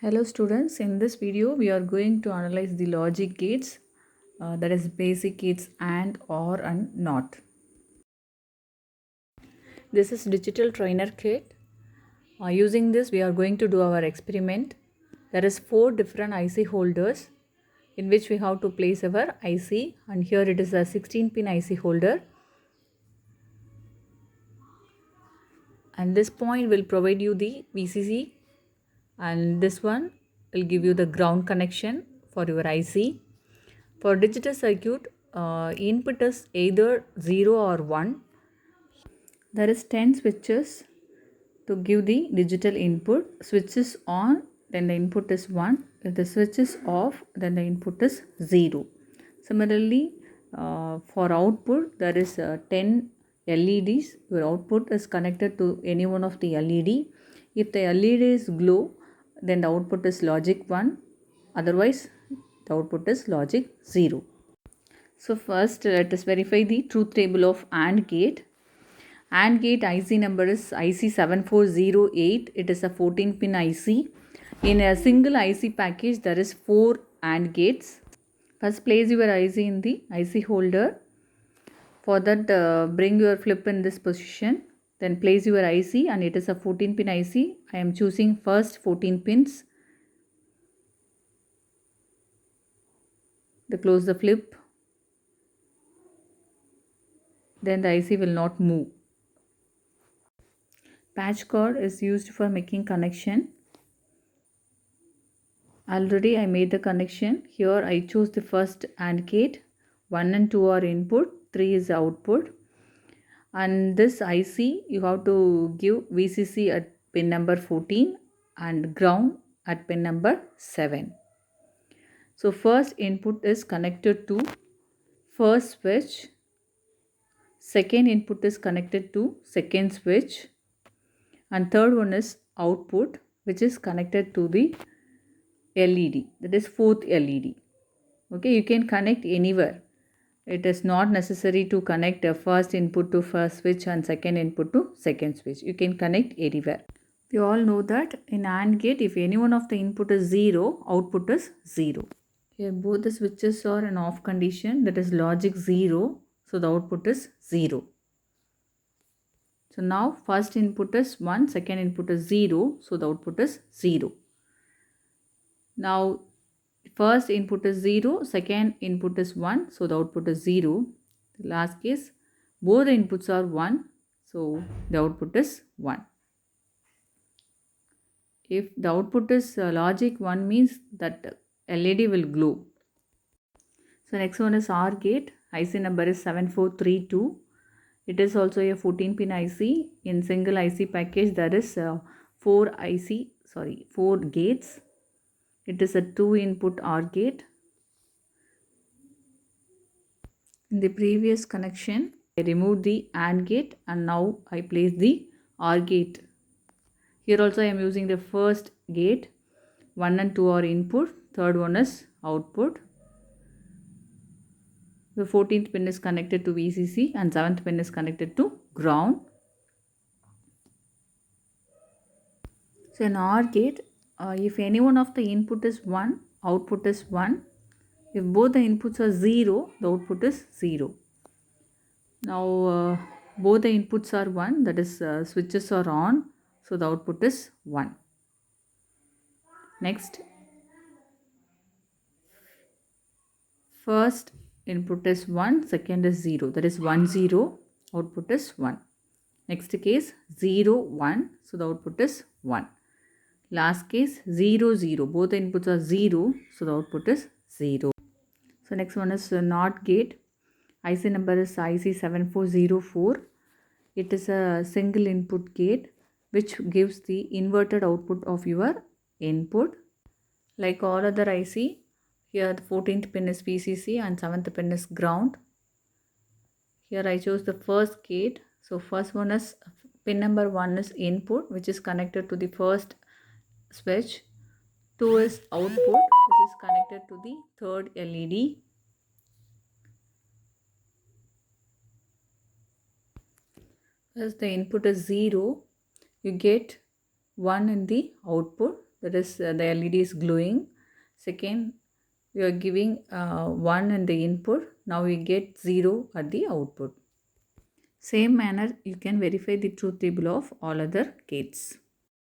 Hello students, in this video we are going to analyze the logic gates, that is basic gates and, or, and not. This is digital trainer kit. Using this we are going to do our experiment. There is 4 different IC holders in which we have to place our IC, and here it is a 16-pin IC holder, and this point will provide you the VCC, and this one will give you the ground connection for your IC. For digital circuit, input is either 0 or 1. There is 10 switches to give the digital input. Switch is on, then the input is 1. If the switch is off, then the input is 0. Similarly, for output, there is 10 LEDs. Your output is connected to any one of the LED. If the LED is glow, then the output is logic 1. Otherwise, the output is logic 0. So first let us verify the truth table of AND gate. AND gate IC number is IC7408. It is a 14-pin IC. In a single IC package there is 4 AND gates. First place your IC in the IC holder. For that bring your flip in this position. Then place your IC, and it is a 14-pin IC. I am choosing first 14 pins. Then close the flip. Then the IC will not move. Patch cord is used for making connection. Already I made the connection. Here I choose the first AND gate. 1 and 2 are input, 3 is output. And this IC you have to give VCC at pin number 14 and ground at pin number 7. So first input is connected to first switch. Second input is connected to second switch. And third one is output, which is connected to the LED, that is fourth LED. Okay, you can connect anywhere. It is not necessary to connect a first input to first switch and second input to second switch. You can connect anywhere. We all know that in AND gate, if any one of the input is 0, output is 0. Here both the switches are in off condition, that is logic 0, so the output is 0. So now first input is 1, second input is 0, so the output is 0. Now first input is 0, second input is 1, so the output is 0. The last case, both the inputs are 1, so the output is 1. If the output is logic 1, means that LED will glow. So next one is OR gate. IC number is 7432. It is also a 14-pin IC. In single IC package there is 4 gates. It is a 2-input OR gate. In the previous connection, I removed the AND gate and now I place the OR gate. Here also I am using the first gate. 1 and 2 are input, third one is output. The 14th pin is connected to VCC and 7th pin is connected to ground. So in OR gate, if any one of the input is 1, output is 1. If both the inputs are 0, the output is 0. Now both the inputs are 1, that is switches are on, so the output is 1. Next, first input is 1, second is 0, that is 1 0, output is 1. Next case 0 1, so the output is 1. Last case 0 0, both the inputs are 0, so the output is 0. So next one is NOT gate. IC number is IC7404. It is a single input gate which gives the inverted output of your input. Like all other IC, here the 14th pin is VCC and 7th pin is ground. Here I chose the first gate. So first one is pin number 1 is input, which is connected to the first switch. 2 is output, which is connected to the third LED. As the input is 0, you get 1 in the output, that is the LED is glowing. Second, we are giving 1 in the input, now we get 0 at the output. Same manner you can verify the truth table of all other gates.